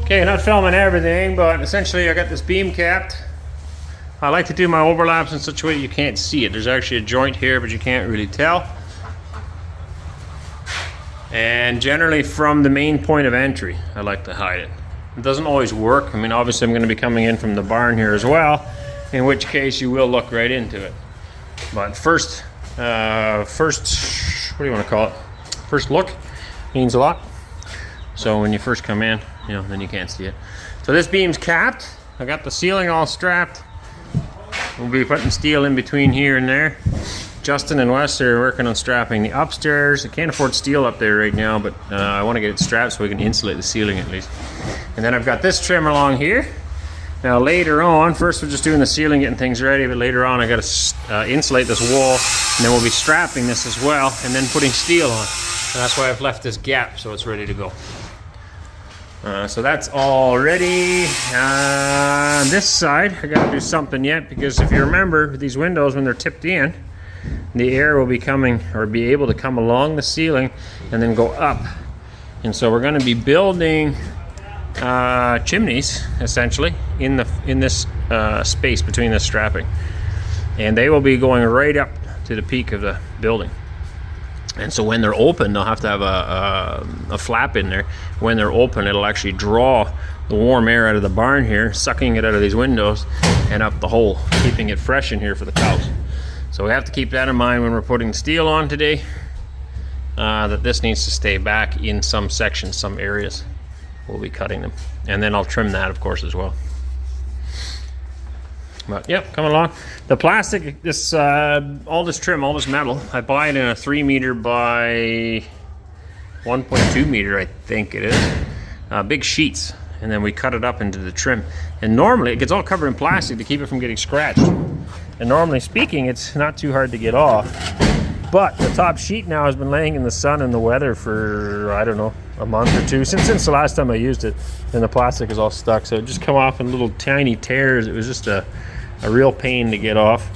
Okay, not filming everything, but essentially I got this beam capped. I like to do my overlaps in such a way that you can't see it. There's actually a joint here, but you can't really tell. And generally from the main point of entry, I like to hide it. It doesn't always work. I mean, obviously I'm going to be coming in from the barn here as well, in which case you will look right into it. But first, what do you want to call it? First look means a lot. So when you first come in, you know, then you can't see it. So this beam's capped. I got the ceiling all strapped. We'll be putting steel in between here and there. Justin and Wes are working on strapping the upstairs. I can't afford steel up there right now, but I want to get it strapped so we can insulate the ceiling at least. And then I've got this trim along here. Now later on, first we're just doing the ceiling, getting things ready, but later on I got to insulate this wall, and then we'll be strapping this as well, and then putting steel on. And that's why I've left this gap so it's ready to go. So that's all ready. On this side, I gotta do something yet, because if you remember, these windows, when they're tipped in, the air will be coming, or be able to come along the ceiling and then go up. And so we're gonna be building chimneys, essentially, in this space between the strapping. And they will be going right up to the peak of the building. And so when they're open, they'll have to have a flap in there. When they're open, it'll actually draw the warm air out of the barn here, sucking it out of these windows and up the hole, keeping it fresh in here for the cows. So we have to keep that in mind when we're putting steel on today, that this needs to stay back in some sections, some areas. We'll be cutting them. And then I'll trim that, of course, as well. But yep, coming along. The plastic, this all this trim, all this metal, I buy it in a 3 meter by 1.2 meter, I think it is. Big sheets, and then we cut it up into the trim. And normally it gets all covered in plastic to keep it from getting scratched. And normally speaking, it's not too hard to get off. But the top sheet now has been laying in the sun and the weather for, I don't know, a month or two, since the last time I used it, and the plastic is all stuck. So it just come off in little tiny tears. It was just a real pain to get off.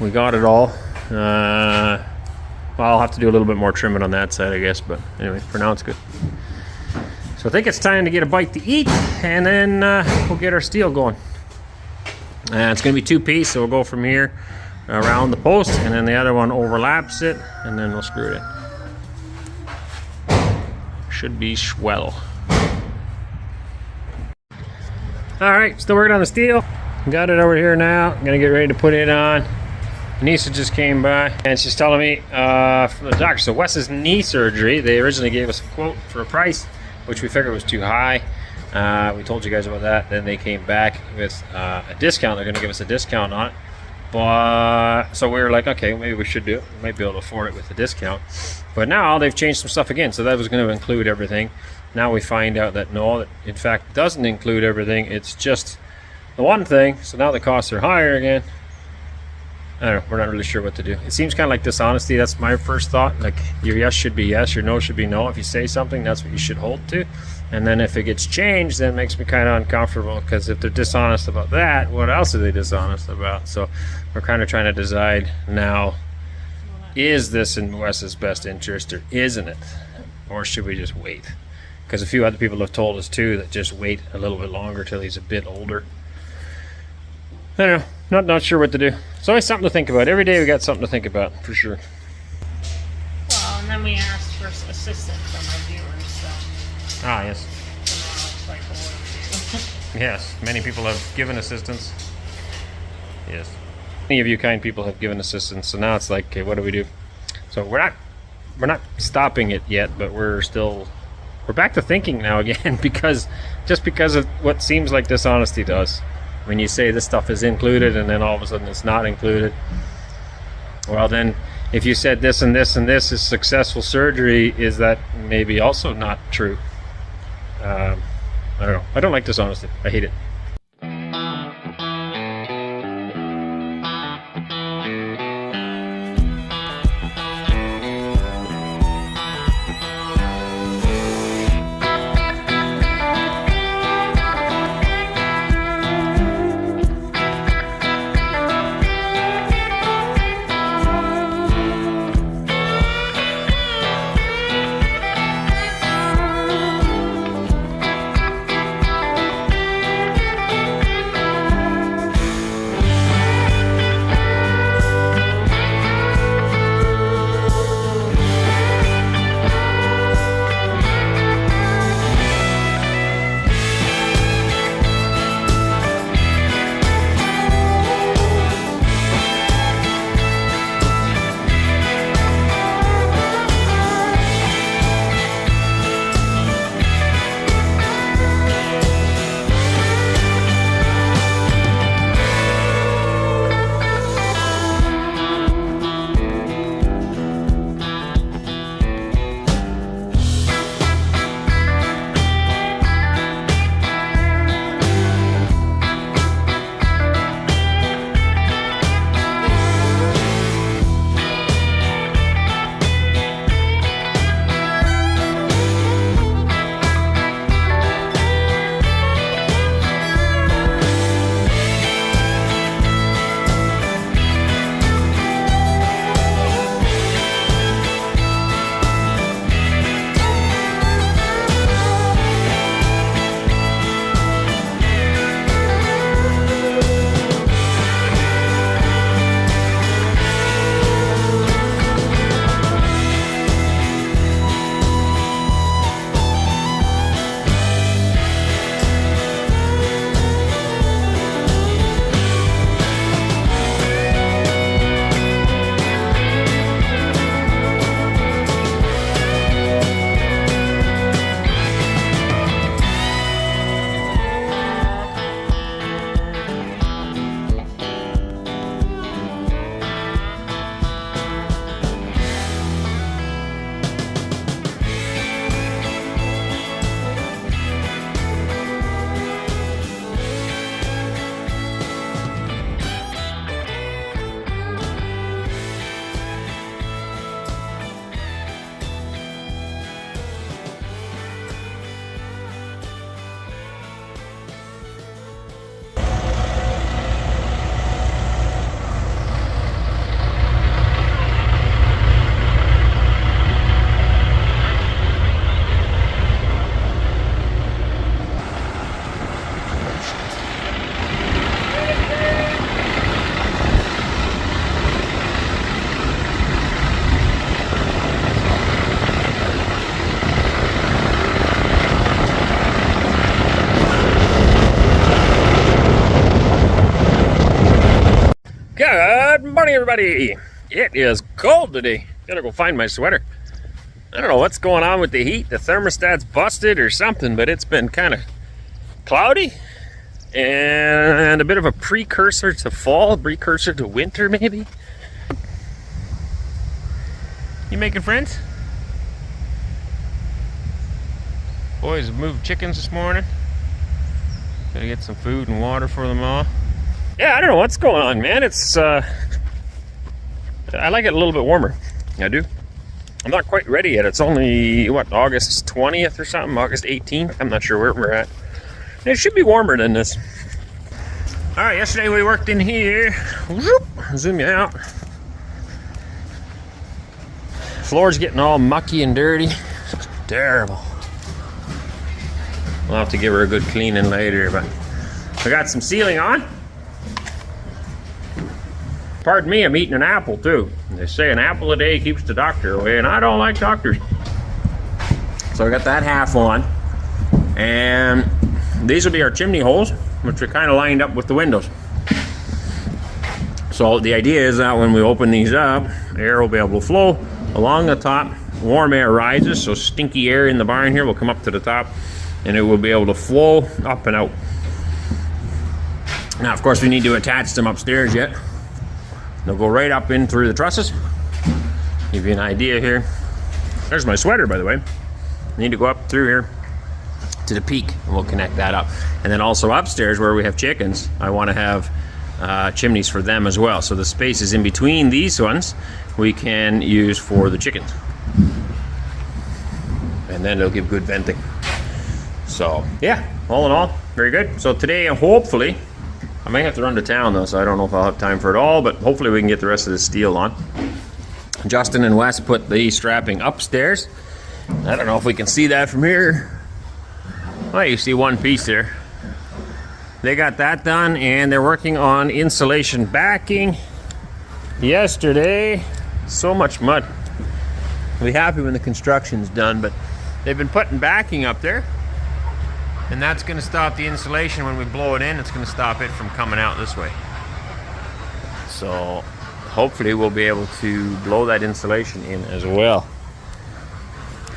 We got it all. Well, I'll have to do a little bit more trimming on that side, I guess, but anyway, for now it's good. So I think it's time to get a bite to eat, and then we'll get our steel going. It's going to be 2-piece, so we'll go from here around the post, and then the other one overlaps it, and then we'll screw it in. Should be swell. Alright, still working on the steel. Got it over here now. I'm gonna get ready to put it on. Anneesa just came by and she's telling me from the doctor. So Wes's knee surgery, they originally gave us a quote for a price, which we figured was too high. We told you guys about that. Then they came back with a discount. They're gonna give us a discount on it. But so we were like, okay, maybe we should do it. We might be able to afford it with the discount. But now they've changed some stuff again. So that was going to include everything. Now we find out that no, it in fact doesn't include everything. It's just the one thing. So now the costs are higher again. I don't know, we're not really sure what to do. It seems kind of like dishonesty. That's my first thought. Like, your yes should be yes, your no should be no. If you say something, that's what you should hold to. And then if it gets changed, then it makes me kind of uncomfortable, because if they're dishonest about that, what else are they dishonest about? So we're kind of trying to decide now, is this in Wes's best interest or isn't it? Or should we just wait? Because a few other people have told us too that just wait a little bit longer till he's a bit older. I don't know, not sure what to do. It's always something to think about. Every day we got something to think about, for sure. Well, and then we asked for assistance from our viewers, so. Ah, yes. Yes, many people have given assistance. Yes. Many of you kind people have given assistance, so now it's like, okay, what do we do? So we're not stopping it yet, but we're back to thinking now again, because of what seems like dishonesty to us. When you say this stuff is included and then all of a sudden it's not included. Well, then if you said this and this and this is successful surgery, is that maybe also not true? I don't know. I don't like dishonesty. I hate it. morning, everybody. It is cold today. Gotta go find my sweater. I don't know what's going on with the heat. The thermostat's busted or something, but it's been kind of cloudy and a bit of a precursor to fall, precursor to winter, maybe. You making friends? Boys have moved chickens this morning. Gotta get some food and water for them all. Yeah, I don't know what's going on, man. It's I like it a little bit warmer. I do. I'm not quite ready yet. It's only, what, August 20th or something? August 18th? I'm not sure where we're at. It should be warmer than this. All right, yesterday we worked in here. Whoop, zoom you out. Floor's getting all mucky and dirty. It's terrible. We'll have to give her a good cleaning later, but I got some sealing on. Pardon me, I'm eating an apple too. They say an apple a day keeps the doctor away, and I don't like doctors. So I got that half on. And these will be our chimney holes, which are kind of lined up with the windows. So the idea is that when we open these up, air will be able to flow along the top. Warm air rises, so stinky air in the barn here will come up to the top, and it will be able to flow up and out. Now, of course, we need to attach them upstairs yet. They'll go right up in through the trusses. Give you an idea here. There's my sweater, by the way. I need to go up through here to the peak, and we'll connect that up. And then also upstairs where we have chickens, I want to have chimneys for them as well. So the spaces in between these ones, we can use for the chickens. And then it'll give good venting. So yeah, all in all, very good. So today, hopefully, I may have to run to town though, so I don't know if I'll have time for it all, but hopefully we can get the rest of the steel on. Justin and Wes put the strapping upstairs. I don't know if we can see that from here. Well, you see one piece there. They got that done, and they're working on insulation backing. Yesterday, so much mud. I'll be happy when the construction's done, but they've been putting backing up there. And that's going to stop the insulation when we blow it in. It's going to stop it from coming out this way. So hopefully we'll be able to blow that insulation in as well.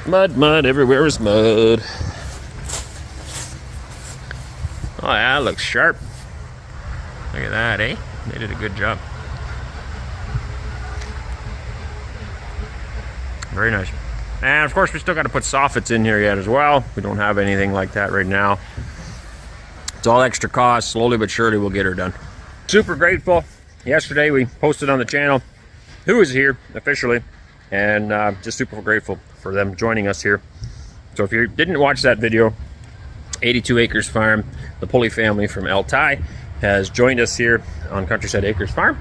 Mud, mud, everywhere is mud. Oh yeah, that looks sharp. Look at that, eh? They did a good job. Very nice. And of course, we still got to put soffits in here yet as well. We don't have anything like that right now. It's all extra cost. Slowly but surely we'll get her done. Super grateful. Yesterday we posted on the channel who is here officially, and just super grateful for them joining us here. So if you didn't watch that video, 82 Acres Farm, the Pulley family from Altai has joined us here on Countryside Acres Farm,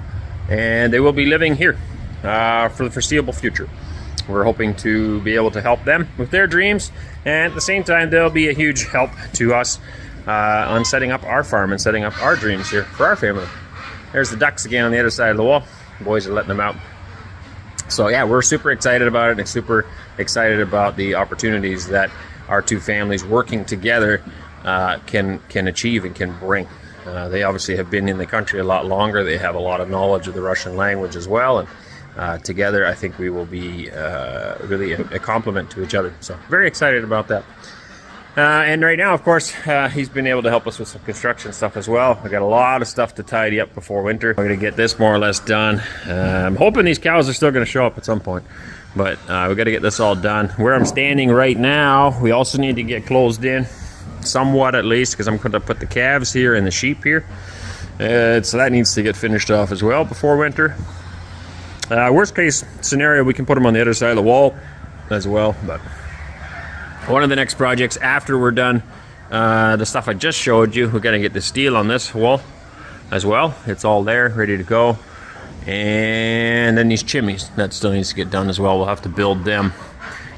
and they will be living here for the foreseeable future. We're hoping to be able to help them with their dreams, and at the same time they'll be a huge help to us on setting up our farm and setting up our dreams here for our family. There's the ducks again on the other side of the wall. The boys are letting them out. So yeah, we're super excited about it, and super excited about the opportunities that our two families working together can achieve and can bring. They obviously have been in the country a lot longer. They have a lot of knowledge of the Russian language as well, and together I think we will be really a complement to each other. So very excited about that. And right now, of course, he's been able to help us with some construction stuff as well. I got a lot of stuff to tidy up before winter. We're going to get this more or less done. I'm hoping these cows are still going to show up at some point, but we got to get this all done. Where I'm standing right now, we also need to get closed in somewhat, at least, because I'm going to put the calves here and the sheep here. So that needs to get finished off as well before winter. Worst case scenario, we can put them on the other side of the wall as well. But one of the next projects after we're done, the stuff I just showed you, we're going to get the steel on this wall as well. It's all there, ready to go. And then these chimneys, that still needs to get done as well. We'll have to build them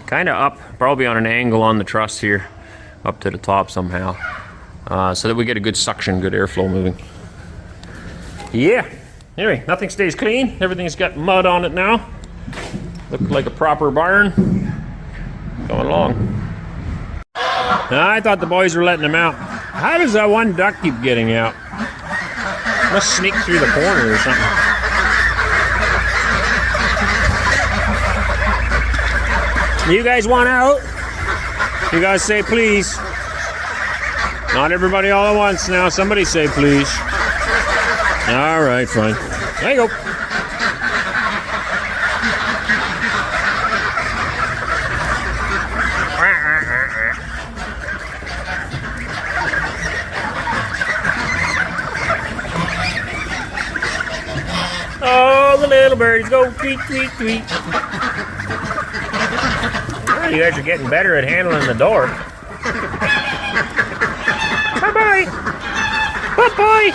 kind of up, probably on an angle on the truss here, up to the top somehow, so that we get a good suction, good airflow moving. Yeah. Anyway, nothing stays clean. Everything's got mud on it now. Look like a proper barn. Going along. I thought the boys were letting them out. How does that one duck keep getting out? Must sneak through the corner or something. You guys want out? You guys say please. Not everybody all at once now. Somebody say please. All right, fine. There you go. Oh, the little birds go tweet, tweet, tweet. Oh, you guys are getting better at handling the door. Bye-bye. Bye-bye.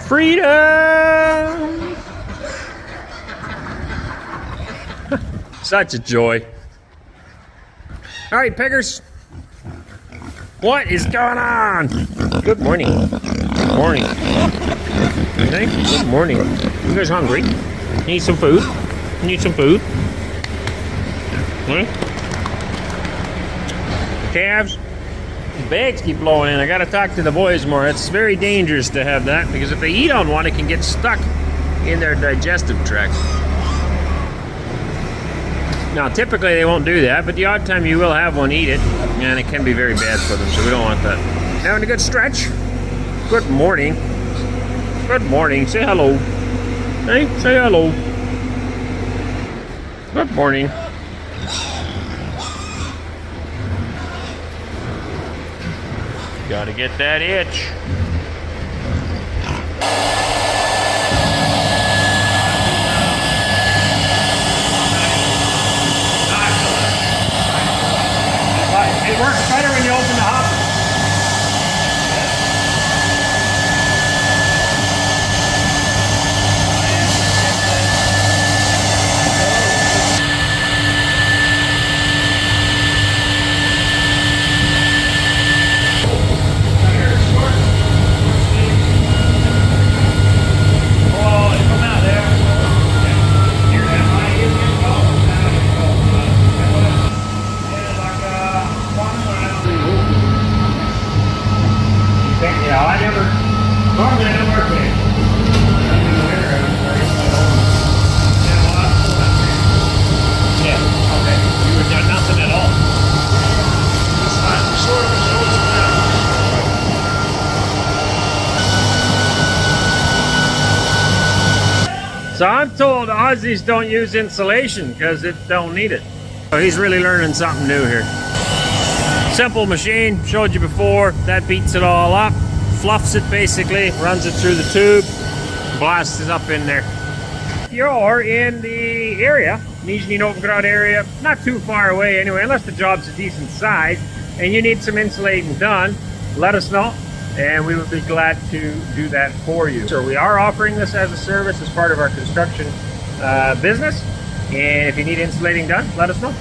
Freedom. Such a joy. All right, peggers. What is going on? Good morning. Good morning. Okay. Good morning. You guys hungry? Need some food? Need some food? Okay. Calves? Bags keep blowing in. I gotta talk to the boys more. It's very dangerous to have that because if they eat on one, it can get stuck in their digestive tract. Now, typically they won't do that, but the odd time you will have one eat it, and it can be very bad for them, so we don't want that. Having a good stretch? Good morning. Good morning. Say hello. Hey, say hello. Good morning. Gotta get that itch. It works better when you open the hopper. So I'm told Aussies don't use insulation because it don't need it. So he's really learning something new here. Simple machine, showed you before. That beats it all up, fluffs it basically, runs it through the tube, blasts it up in there. If you're in the area, Nizhny Novgorod area, not too far away anyway, unless the job's a decent size, and you need some insulating done, let us know. And we would be glad to do that for you. So we are offering this as a service as part of our construction business. And if you need insulating done, let us know.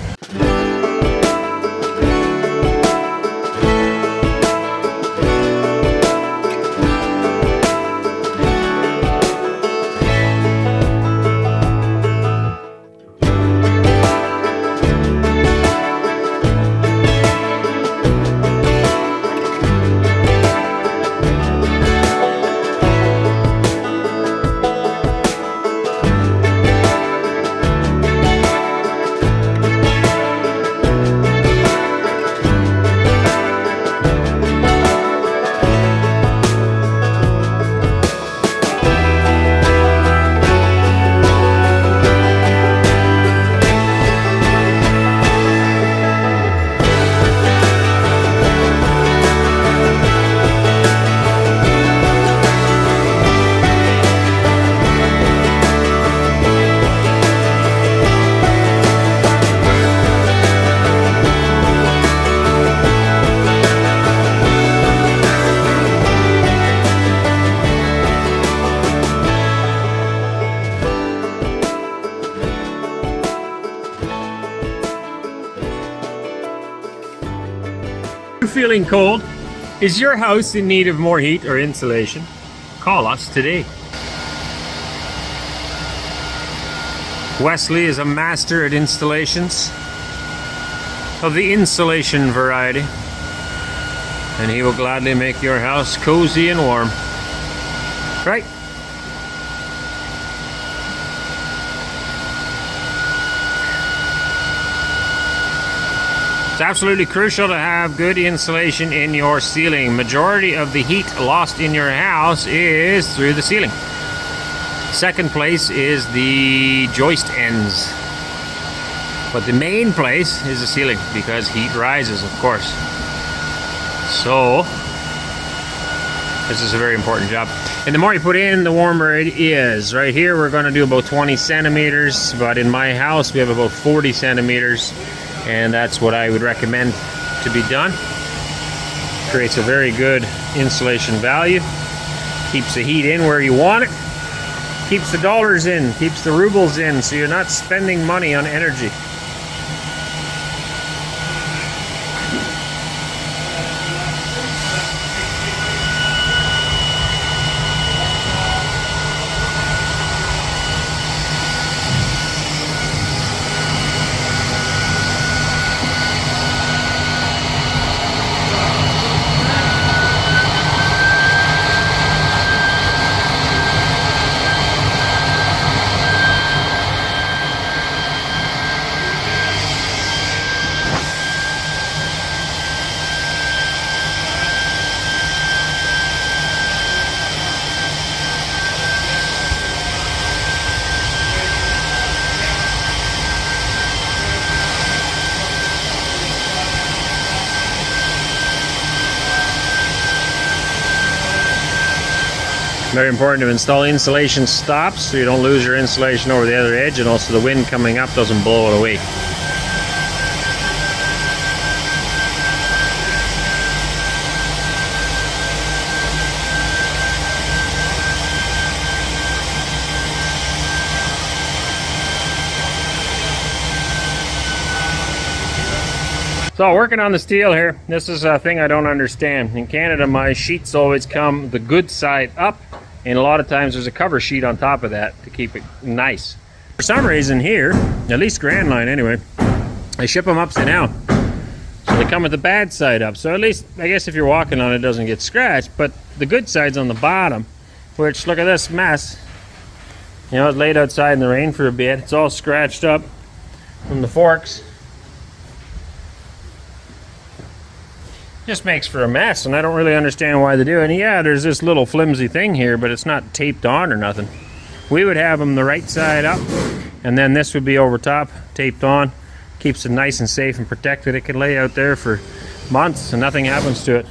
Feeling cold? Is your house in need of more heat or insulation? Call us today. Wesley is a master at installations of the insulation variety, and he will gladly make your house cozy and warm. Right? It's absolutely crucial to have good insulation in your ceiling. Majority of the heat lost in your house is through the ceiling. Second place is the joist ends. But the main place is the ceiling because heat rises, of course. So, this is a very important job. And the more you put in, the warmer it is. Right here, we're going to do about 20 centimeters, but in my house, we have about 40 centimeters. And that's what I would recommend to be done. Creates a very good insulation value. Keeps the heat in where you want it. Keeps the dollars in, keeps the rubles in, so you're not spending money on energy. Very important to install insulation stops so you don't lose your insulation over the other edge, and also the wind coming up doesn't blow it away. So working on the steel here, this is a thing I don't understand. In Canada, my sheets always come the good side up, and a lot of times there's a cover sheet on top of that to keep it nice. For some reason here, at least Grand Line anyway, they ship them upside down. So they come with the bad side up. So at least, I guess if you're walking on it, it doesn't get scratched, but the good side's on the bottom, which, look at this mess. You know, it's laid outside in the rain for a bit. It's all scratched up from the forks. Just makes for a mess, and I don't really understand why they do it. And yeah, there's this little flimsy thing here, but it's not taped on or nothing. We would have them the right side up, and then this would be over top, taped on. Keeps it nice and safe and protected. It can lay out there for months and nothing happens to it.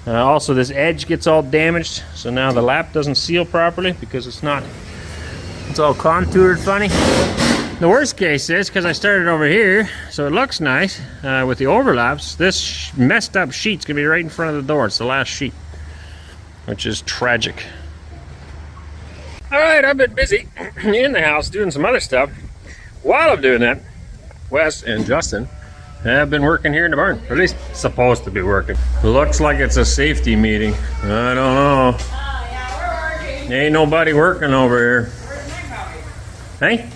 Also, this edge gets all damaged, so now the lap doesn't seal properly because it's all contoured funny. The worst case is, because I started over here, so it looks nice with the overlaps, this messed up sheet's going to be right in front of the door. It's the last sheet, which is tragic. Alright, I've been busy in the house doing some other stuff. While I'm doing that, Wes and Justin have been working here in the barn, or at least supposed to be working. Looks like it's a safety meeting. I don't know. Yeah, we're working. Ain't nobody working over here. Where's my coffee? Hey?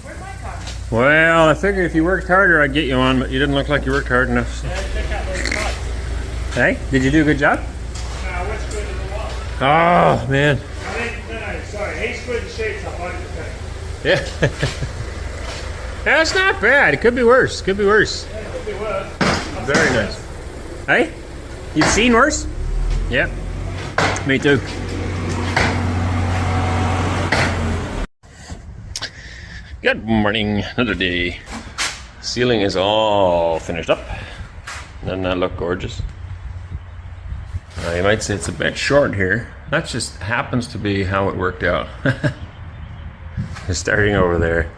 Well, I figured if you worked harder, I'd get you on, but you didn't look like you worked hard enough. So. Hey, did you do a good job? Oh, man. Sorry, 8 squid and shakes on 100%. Yeah. That's not bad. It could be worse. Could be worse. Yeah, it could be worse. Very nice. Hey, you've seen worse? Yep. Me too. Good morning, another day. Ceiling is all finished up. Doesn't that look gorgeous? You might say it's a bit short here. That just happens to be how it worked out. Starting over there.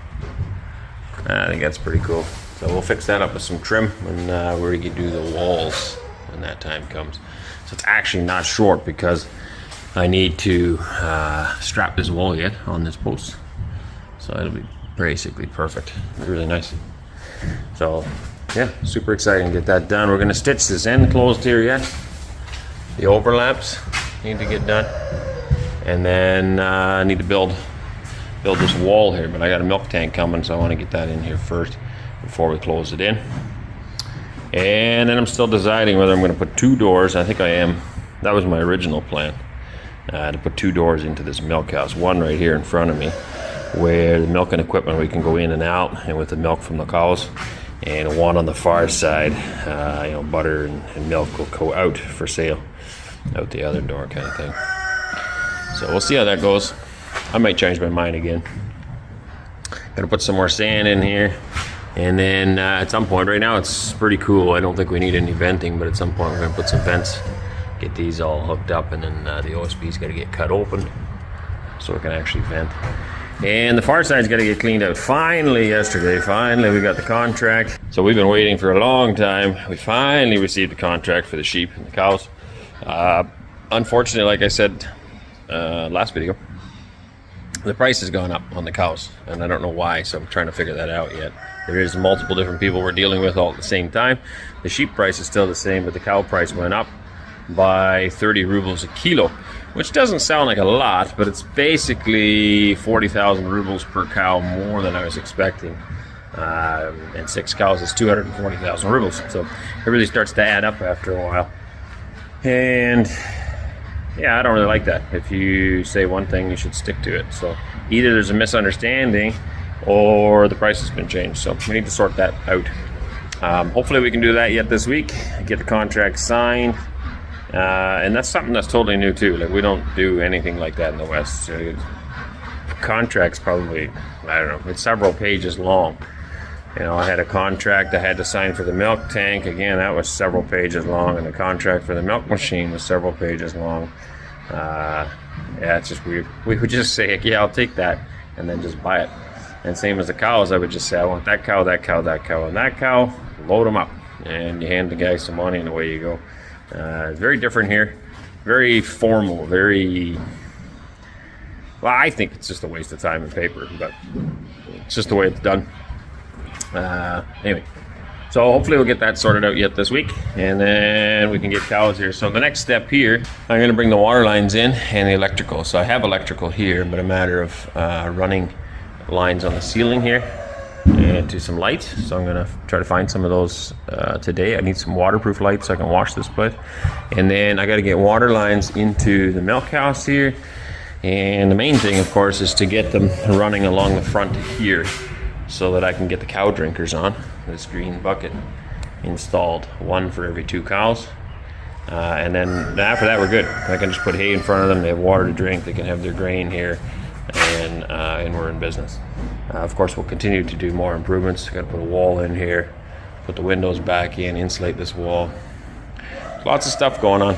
I think that's pretty cool. So we'll fix that up with some trim when we do the walls when that time comes. So it's actually not short because I need to strap this wall yet on this post. So it'll be basically perfect. Really nice. So yeah, super exciting to get that done. We're going to stitch this end closed here yet. The overlaps need to get done. And then I need to build this wall here, but I got a milk tank coming, so I want to get that in here first before we close it in. And then I'm still deciding whether I'm going to put 2 doors. I think I am. That was my original plan, to put 2 doors into this milk house. One right here in front of me, where the milking equipment, we can go in and out, and with the milk from the cows. and one on the far side. Butter and milk will go out for sale, out the other door kind of thing. So we'll see how that goes. I might change my mind again. Gonna put some more sand in here, and then at some point, right now it's pretty cool. I don't think we need any venting, but at some point we're gonna put some vents, get these all hooked up, and then the OSB's gotta get cut open so it can actually vent. And the far side's gotta get cleaned out. Finally, yesterday, we got the contract. So we've been waiting for a long time. We finally received the contract for the sheep and the cows. Unfortunately, like I said last video, the price has gone up on the cows, and I don't know why, so I'm trying to figure that out yet. There is multiple different people we're dealing with all at the same time. The sheep price is still the same, but the cow price went up by 30 rubles a kilo, which doesn't sound like a lot, but it's basically 40,000 rubles per cow more than I was expecting. And 6 cows is 240,000 rubles, so it really starts to add up after a while. And yeah, I don't really like that. If you say one thing, you should stick to it. So either there's a misunderstanding or the price has been changed. So we need to sort that out. Hopefully we can do that yet this week, get the contract signed. And that's something that's totally new too. Like, we don't do anything like that in the West. So contract's probably, I don't know, it's several pages long. I had a contract I had to sign for the milk tank. Again, that was several pages long, and the contract for the milk machine was several pages long. Yeah, it's just weird. We would just say, yeah, I'll take that, and then just buy it. And same as the cows, I would just say, I want that cow, that cow, that cow, and that cow. Load them up, and you hand the guy some money, and away you go. It's very different here. Very formal, very... Well, I think it's just a waste of time and paper, but it's just the way it's done. Anyway, so hopefully we'll get that sorted out yet this week, and then we can get cows here. So the next step here, I'm going to bring the water lines in and the electrical. So I have electrical here, but a matter of running lines on the ceiling here and to some lights. So I'm going to try to find some of those today. I need some waterproof lights so I can wash this place. And then I got to get water lines into the milk house here. And the main thing, of course, is to get them running along the front here, so that I can get the cow drinkers on. This green bucket installed, one for every 2 cows. And then after that, we're good. I can just put hay in front of them. They have water to drink. They can have their grain here, and we're in business. Of course, we'll continue to do more improvements. Got to put a wall in here, put the windows back in, insulate this wall. Lots of stuff going on.